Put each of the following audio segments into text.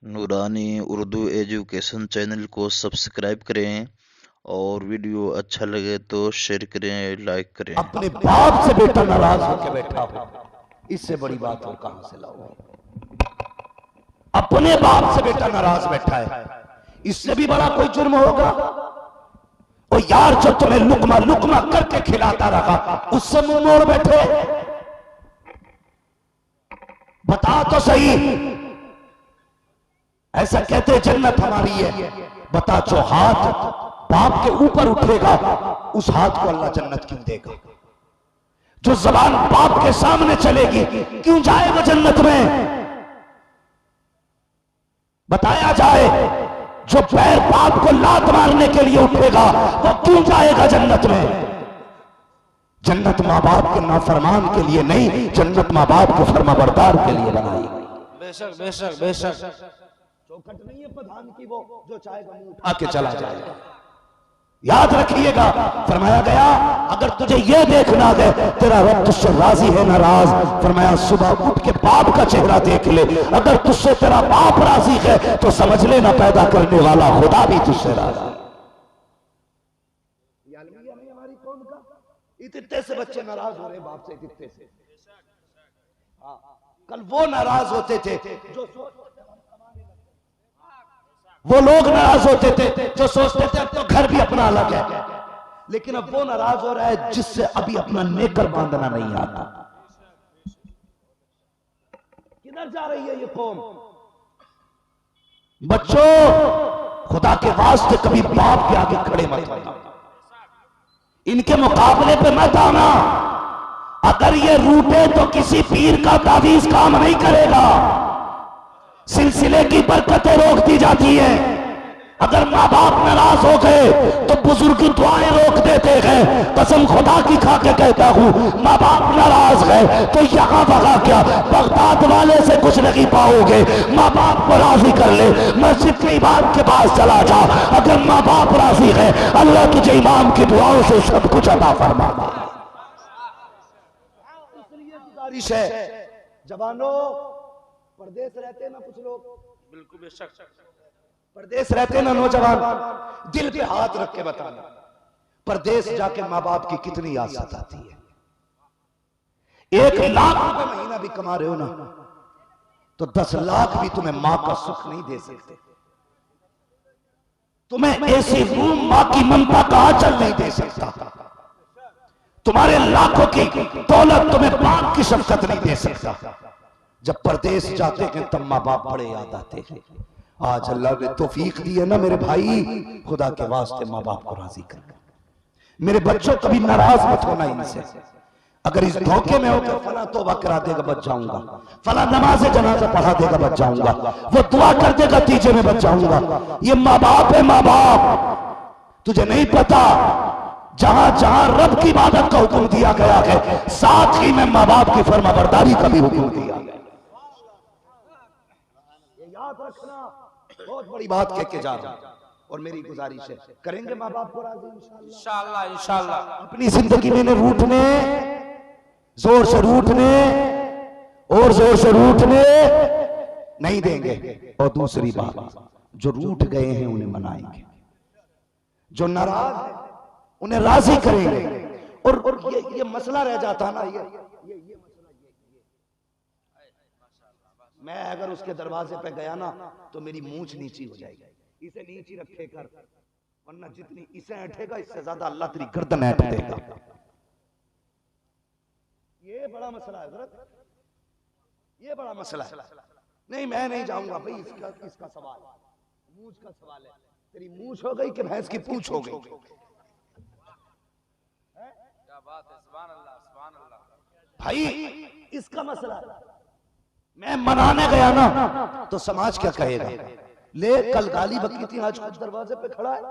नूरानी Urdu education channel को subscribe करें और वीडियो अच्छा लगे तो शेयर करें, लाइक करें। अपने बाप से बेटा नाराज होकर बैठा हो, इससे बड़ी बात और कहां से लाओ। अपने बाप से बेटा नाराज बैठा है, इससे भी बड़ा कोई जुर्म होगा? ओ यार, जो तुम्हें लुकमा लुकमा करके खिलाता रहा, उससे मुंह मोड़ बैठे। बता तो सही, ऐसा कहते जन्नत हमारी है। बता, जो हाथ बाप के ऊपर उठेगा उस हाथ को अल्लाह जन्नत क्यों देगा? जो जबान बाप के सामने चलेगी क्यों जाएगा जन्नत में? बताया जाए, जो पैर बाप को लात मारने के लिए उठेगा वो क्यों जाएगा जन्नत में? जन्नत माँ बाप के नाफरमान के लिए नहीं, जन्नत माँ बाप के फर्माबरदार के लिए बनाई गई। बेशक बेशक बेशक। चौखट नहीं है प्रधान की, वो जो चाहेगा मुंह उठा के चला जाएगा। याद रखिएगा, फरमाया गया अगर तुझे ये देखना है तेरा रब तुझसे राजी है नाराज, फरमाया सुबह उठ के बाप का चेहरा देख ले। अगर तुझसे तेरा बाप राजी है तो समझ लेना पैदा करने वाला खुदा भी तुझसे राजी है। हमारी कौम का इतने से बच्चे नाराज हो रहे बाप से, इतने से। कल वो नाराज होते थे जो वो लोग नाराज होते थे जो सोचते थे अब तो घर भी अपना अलग है, लेकिन अब वो नाराज हो रहा है जिससे अभी अपना नेकर बांधना नहीं आता। किधर जा रही है ये कौम? बच्चों, खुदा के वास्ते कभी बाप के आगे खड़े मत होना, इनके मुकाबले पे मत आना। अगर ये रूठे तो किसी पीर का तावीज काम नहीं करेगा, सिलसिले की बरकतें रोक दी जाती हैं। अगर माँ बाप नाराज हो गए तो बुजुर्ग दुआएं रोक देते हैं। कसम खुदा की खा के कहता हूं, माँ बाप नाराज है तो यहां वहां क्या बगदाद वाले से कुछ नहीं पाओगे। माँ बाप को राजी कर ले, मस्जिद के इमाम के पास चला जा। अगर माँ बाप राजी है अल्लाह तुझे इमाम की दुआओं से सब कुछ अता फरमाएगा। इसलिए गुजारिश है जवानों, परदेश रहते ना कुछ लोग, बिल्कुल बेशक। परदेश रहते ना नौजवान, दिल पे हाथ रख के बताना, परदेश जाके माँ बाप की कितनी याद सताती है। 1 लाख रुपए महीना भी कमा रहे हो ना तो 10 लाख भी तुम्हें माँ का सुख नहीं दे सकते। तुम्हें ऐसी रूम माँ की ममता का आंचल नहीं दे सकता। तुम्हारे लाखों की दौलत तुम्हें बाप की शफकत नहीं दे सकता। जब परदेश जाते हैं तब माँ बाप बड़े याद आते हैं। आज अल्लाह ने तौफीक दी है ना मेरे भाई, खुदा के वास्ते माँ बाप को राजी कर। मेरे बच्चों कभी नाराज मत होना इनसे। अगर इस धोखे में होकर फला तौबा करा देगा बच जाऊंगा, फला नमाज जनाजा पढ़ा देगा बच जाऊंगा, वो दुआ कर देगा तीजे में बच जाऊंगा, ये माँ बाप है। माँ बाप तुझे नहीं पता, जहां जहां रब की इबादत का हुक्म दिया गया है साथ ही में माँ बाप की फर्माबरदारी का भी हुक्म दिया गया। याद रखना, बहुत बड़ी बात कह के जा रहा हूं और मेरी गुजारिश है करेंगे माँ बाप को राजी इंशाल्लाह। इंशाल्लाह अपनी जिंदगी में रूठने, जोर से रूठने और जोर से रूठने नहीं देंगे। और दूसरी बात, जो रूठ गए हैं उन्हें मनाएंगे, जो नाराज है उन्हें राजी करेंगे। और ये मसला रह जाता ना, ये मैं अगर उसके दरवाजे पे गया ना तो मेरी मूंछ नीची हो जाएगी। इसे नीची रखे कर, वरना जितनी इसे ऐठेगा इससे ज्यादा अल्लाह तेरी गर्दन ऐठ देगा। ये बड़ा मसला है हज़रत, ये बड़ा मसला है। नहीं मैं नहीं जाऊंगा भाई, इसका सवाल मूंछ का सवाल है। तेरी मूंछ हो गई कि भैंस की पूंछ हो गई? क्या बात है, सुभान अल्लाह सुभान अल्लाह। भाई इसका मसला, मैं मनाने गया ना तो समाज क्या कहेगा? ले कल गाली बकी थी, आज खुद दरवाजे पे खड़ा है।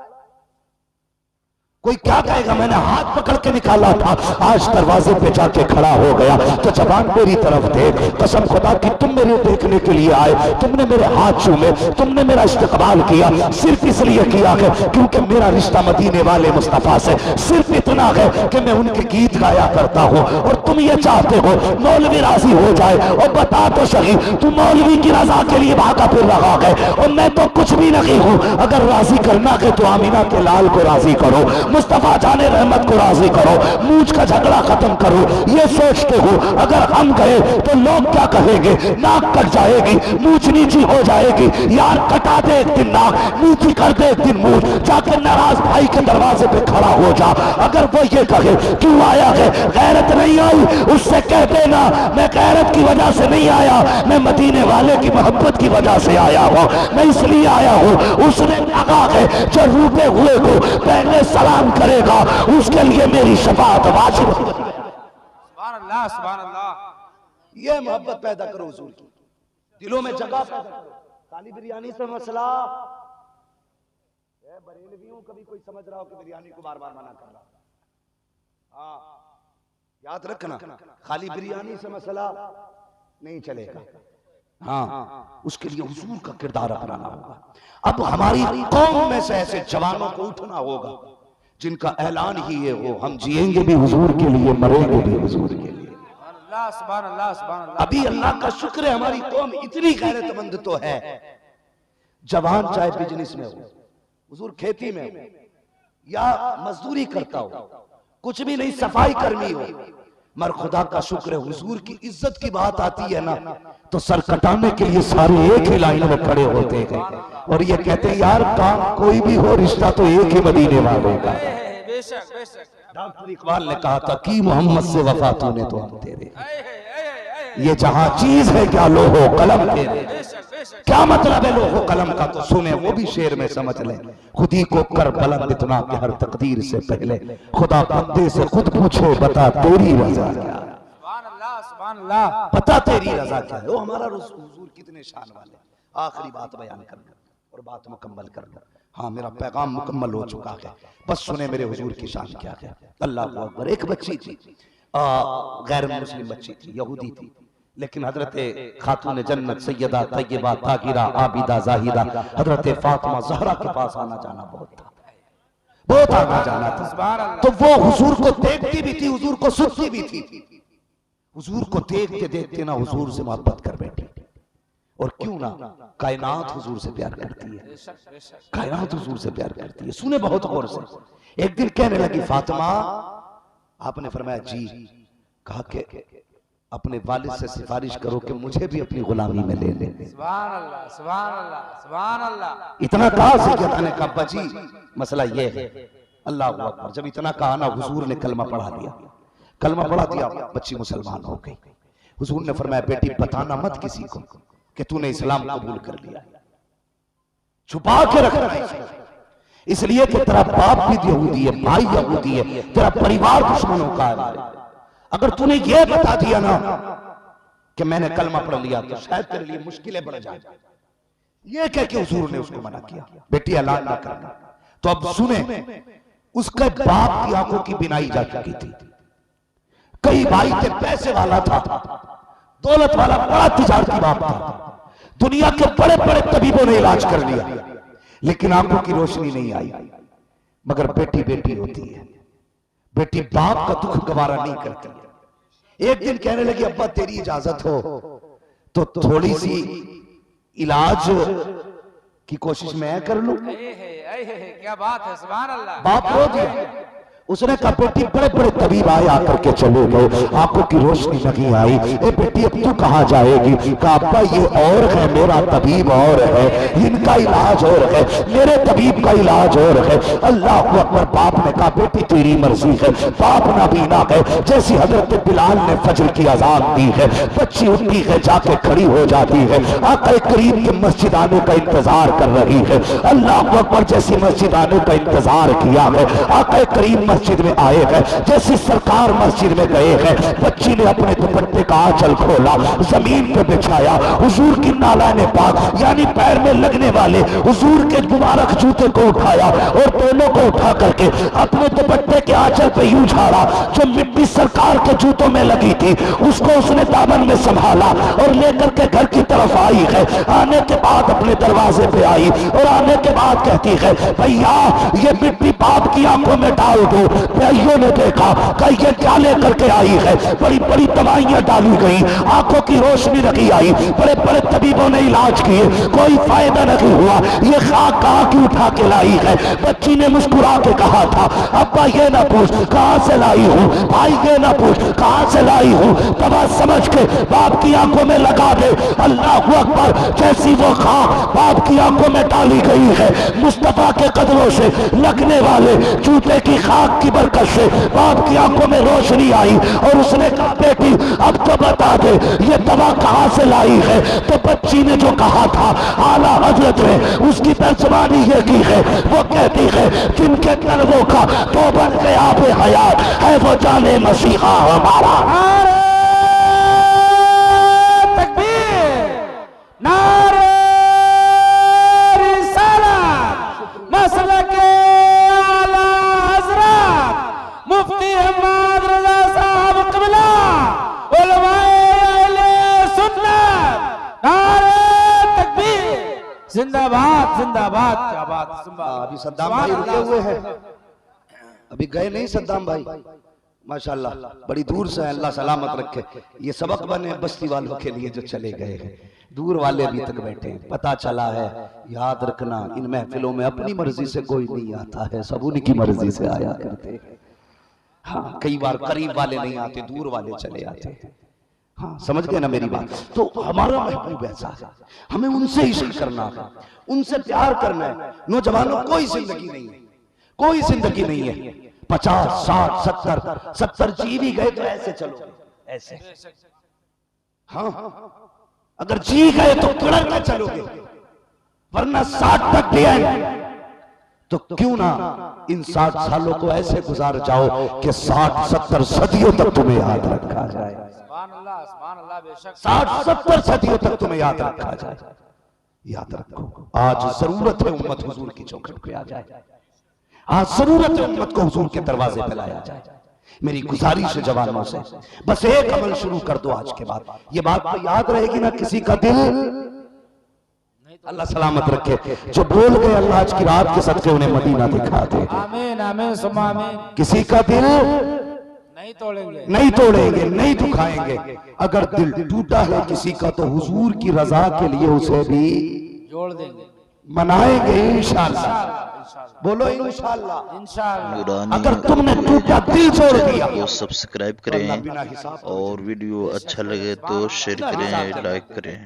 कोई क्या कहेगा, मैंने हाथ पकड़ के निकाला था, आज दरवाजे पे जाके खड़ा हो गया। तो जबान मेरी तरफ देख, कसम खुदा की तुम मेरे देखने के लिए आए, तुमने मेरे हाथ चूमे, तुमने मेरा इस्तकबाल किया, सिर्फ इसलिए किया है क्योंकि मेरा रिश्ता मदीने वाले मुस्तफा से सिर्फ इतना है कि मैं उनके गीत गाया करता हूँ। और तुम ये चाहते हो मौलवी राजी हो जाए, और बता तो सही तू मौलवी की रजा के लिए भागा फिर रहा है, और मैं तो कुछ भी नहीं हूँ। अगर राजी करना है तो आमीना के लाल को राजी करो, मुस्तफा जाने रहमत को राजी करो, मूंछ का झगड़ा खत्म करो। ये सोचते हो अगर हम गए तो लोग क्या कहेंगे, नाक कट जाएगी, मूंछ नीची हो जाएगी। यार कटा दे एक दिन नाक, नीची कर दे एक दिन मूंछ, जाके नाराज भाई के दरवाजे पे खड़ा हो जा। अगर वो ये कहे क्यों आया है, गैरत नहीं आई, उससे कह देना मैं गैरत की वजह से नहीं आया, मैं मदीने वाले की मोहब्बत की वजह से आया हूं, मैं इसलिए आया हूं। उसने कहा है जो रूठे हुए को पहले सलाम करेगा उसके लिए मेरी शफाअत वाजिब है। सुभान अल्लाह, सुभान अल्लाह। ये मोहब्बत पैदा करो हुजूर की, दिलों में जगह पैदा करो। खाली बिरयानी से मसला बरेलवियों, कभी कोई समझ रहा हो कि बिरयानी को बार बार मना कर रहा, हाँ याद रखना, खाली बिरयानी से मसला नहीं चलेगा। हाँ, उसके लिए हुजूर का किरदार अपनाना होगा। अब हमारी कौम में से ऐसे जवानों को उठना होगा जिनका ऐलान ही ये हो, हम जिएंगे भी हुजूर के लिए, मरेंगे भी हुजूर के लिए। सुभान अल्लाह, सुभान अल्लाह। अभी अल्लाह का शुक्र है हमारी कौम इतनी गैरतमंद तो है, जवान चाहे बिजनेस में हो, हुजूर खेती में हो या मजदूरी करता हो, कुछ भी नहीं, सफाई कर्मी हो, मगर खुदा का शुक्र है हुजूर की इज्जत की बात आती है ना तो सर कटाने के लिए सारे एक ही लाइन में खड़े होते हैं और ये कहते हैं यार काम कोई भी हो, रिश्ता तो एक ही मदीने वाले का। बेशक बेशक। डॉक्टर इकबाल ने कहा था कि मोहम्मद से वफा तूने तो हम तेरे, ये जहां चीज है क्या लोहो कलम तेरे। क्या मतलब है लोहो कलम का, तो सुने वो भी शेर में समझ ले। खुदी को कर बुलंद इतना कि हर तकदीर से पहले खुदा बंदे से खुद पूछे बता तेरी रजा क्या, सुभान अल्लाह, सुभान अल्लाह। बता तेरी रजा क्या है। वो हमारा हुजूर कितने शान वाले। आखिरी बात बयान करना और बात मुकम्मल करना। हाँ, मेरा पैगाम मुकम्मल हो चुका है, बस सुने मेरे हुजूर की शान क्या है। अल्लाह अकबर। एक बच्ची थी, गैर मुस्लिम बच्ची थी, यहूदी थी, लेकिन हजरत खातून जन्नत सैयदा तैयबा ताहिरा आबिदा जाहिदा हजरत फातिमा ज़हरा के पास आना जाना बहुत था, बहुत आना जाना था। तो वो हुजूर को देखती भी थी, हुजूर को सुनती भी थी। हुजूर को देखते देखते ना हुजूर से मोहब्बत कर बैठी। और क्यों ना, कायनात हुजूर से प्यार करती है, कायनात हुजूर से प्यार करती है। सुने बहुत गौर से। एक दिन कहने लगी फातिमा, आपने फरमाया जी, कहा कि अपने वालिद से सिफारिश करो कि मुझे भी अपनी गुलामी में ले ले। सुभान अल्लाह, सुभान अल्लाह, सुभान अल्लाह। इतना कहा सैयदा ने कहा बची मसला ये है। अल्लाह अकबर। जब इतना कहा ना हुजूर ने कलमा पढ़ा दिया, कलमा पढ़ा दिया, बच्ची मुसलमान हो गई। हुजूर ने फरमाया बेटी बताना मत किसी को कि तूने इस्लाम कबूल कर लिया, छुपा के रखना इसको, इसलिए कि तेरा बाप भी यहूदी है, भाई यहूदी है, तेरा परिवार दुश्मनों का है। अगर तूने ये बता दिया ना कि मैंने कलमा पढ़ लिया तो शायद तेरे लिए मुश्किलें बढ़ जाए। ये कह के हुजूर ने उसको मना किया, बेटी ऐलान ना करना। तो अब सुने, उसके बाप की आंखों की बिनाई जा चुकी थी, कई भाई थे, पैसे वाला था, दौलत वाला, बड़ा तिजारती बाप था, दुनिया के बड़े बड़े तबीबों ने इलाज कर लिया, लेकिन आंखों की रोशनी नहीं आई। मगर बेटी बेटी होती है, बेटी बाप का दुख गवारा नहीं करती। एक दिन कहने लगी अब्बा तेरी इजाजत हो तो थोड़ी सी इलाज की कोशिश मैं कर लूं। क्या बात है, सुभान अल्लाह। बाप रो दिया। उसने कहा बेटी बड़े बड़े तबीब आए, आकर के चले गए, आंखों की रोशनी नहीं आई। ए बेटी अब तू कहां जाएगी? कहा अब्बा ये और है, मेरा तबीब और है, इनका इलाज और है, मेरे तबीब का इलाज और है। अल्लाह अकबर। बाप ने कहा बेटी तेरी मर्जी है। बाप नाबीना है, जैसी हजरत बिलाल ने फजर की अजान दी है, बच्ची उठती है, जाके खड़ी हो जाती है, आका करीम के मस्जिद आने का इंतजार कर रही है। अल्लाह अकबर। जैसी मस्जिद आने का इंतजार किया है, आका करीम मस्जिद में आए हैं, जैसी सरकार मस्जिद में गए हैं, बच्ची ने अपने दुपट्टे का आंचल खोला, जमीन पे बिछाया, हुजूर की नालाने पाक यानी पैर में लगने वाले हुजूर के मुबारक जूते को उठाया और दोनों को उठा करके अपने दुपट्टे के आंचल पे यूं झाड़ा। जो मिट्टी सरकार के जूतों में लगी थी उसको उसने दामन में संभाला और लेकर के घर की तरफ आई है। आने के बाद अपने दरवाजे पे आई और आने के बाद कहती है, भैया ये मिट्टी बाप की आंखों में डाल दो। भाइयों ने देखा कि ये क्या लेकर के आई है, बड़ी बड़ी दवाइयां डाली गई, आंखों की रोशनी रखी आई, बड़े बड़े तबीबों ने इलाज किए, कोई फायदा नहीं हुआ। ये खाक कहाँ की उठा के लाई है? बच्ची ने मुस्कुरा के कहा था, अब्बा ये ना पूछ कहां से लाई हूं, भाई ये ना पूछ कहां से लाई हूं, दवा समझ के बाप की आंखों में लगा दे। अल्लाह अकबर। जैसी वो खाक बाप की आंखों में डाली गई है, मुस्तफा के कदमों से लगने वाले जूते की खाक की बरकत से बाप की आंखों में रोशनी आई और उसने कहा, बेटी अब तो बता दे ये दवा कहां से लाई है? तो बच्ची ने जो कहा था आला हजरत ने उसकी तर्जमानी ये की है, वो कहती है जिनके कलबों का तो बन के आबे हयात है वो जाने मसीहा हमारा। तकबीर, नारे रिसालत, मसलके आला हजरत मुफ्ती अहमद रजा साहब क़िबला, उलमाए अहले सुन्नत, नारे तकबीर, जिंदाबाद जिंदाबाद। क्या बात, अभी सद्दाम भाई रुके हुए हैं, अभी गए नहीं सद्दाम भाई, माशाल्लाह बड़ी दूर से, अल्लाह सलामत रखे। ये सबक बने बस्ती वालों के लिए जो चले गए हैं, दूर वाले अभी तक बैठे हैं। पता चला है, याद रखना इन महफिलों में अपनी मर्जी से कोई नहीं आता है, सब उनकी मर्जी से आया करते हैं। हाँ, कई बार करीब वाले नहीं आते, दूर वाले चले आते हैं। हाँ, समझ गए ना मेरी बात? तो हमारा महबूब ऐसा है, हमें उनसे इश्क करना है, उनसे प्यार करना है। नौजवानों कोई जिंदगी नहीं है, कोई जिंदगी नहीं है। 50, 60, 70 जी भी गए तो ऐसे चलो, ऐसे। हाँ, अगर जी गए तो किड़क के चलोगे, वरना 60 तक भी आए तो क्यों ना इन 60 सालों को ऐसे गुजार जाओ कि 60, 70 सदियों तक तुम्हें याद रखा जाए। सुभान अल्लाह, बेशक 60, 70 सदियों तक तुम्हें याद रखा जाए। याद रखो, आज जरूरत है उम्मत हुजूर की चौखट पे आ जाए, आज जरूरत है उम्मत को हुजूर के दरवाजे पे लाया जाए। मेरी गुजारिश है जवानों से, बस एक अमल शुरू कर दो आज के बाद। ये बात तो याद रहेगी ना, किसी का दिल अल्लाह सलामत रखे, जो बोल गए अल्लाह आज की रात के सदके उन्हें मदीना दिखा दे। आमीन आमीन सुम्मा आमीन। किसी का दिल नहीं तोड़ेंगे, नहीं तोड़ेंगे, नहीं दुखाएंगे। अगर दिल टूटा है किसी का तो हुजूर की रजा के लिए उसे भी जोड़ देंगे, मनाएंगे इंशाअल्लाह। बोलो इंशाअल्लाह, इंशाअल्लाह। अगर तुमने टूटा दिल छोड़ दिया को सब्सक्राइब करें और वीडियो अच्छा लगे तो शेयर करें, लाइक करें।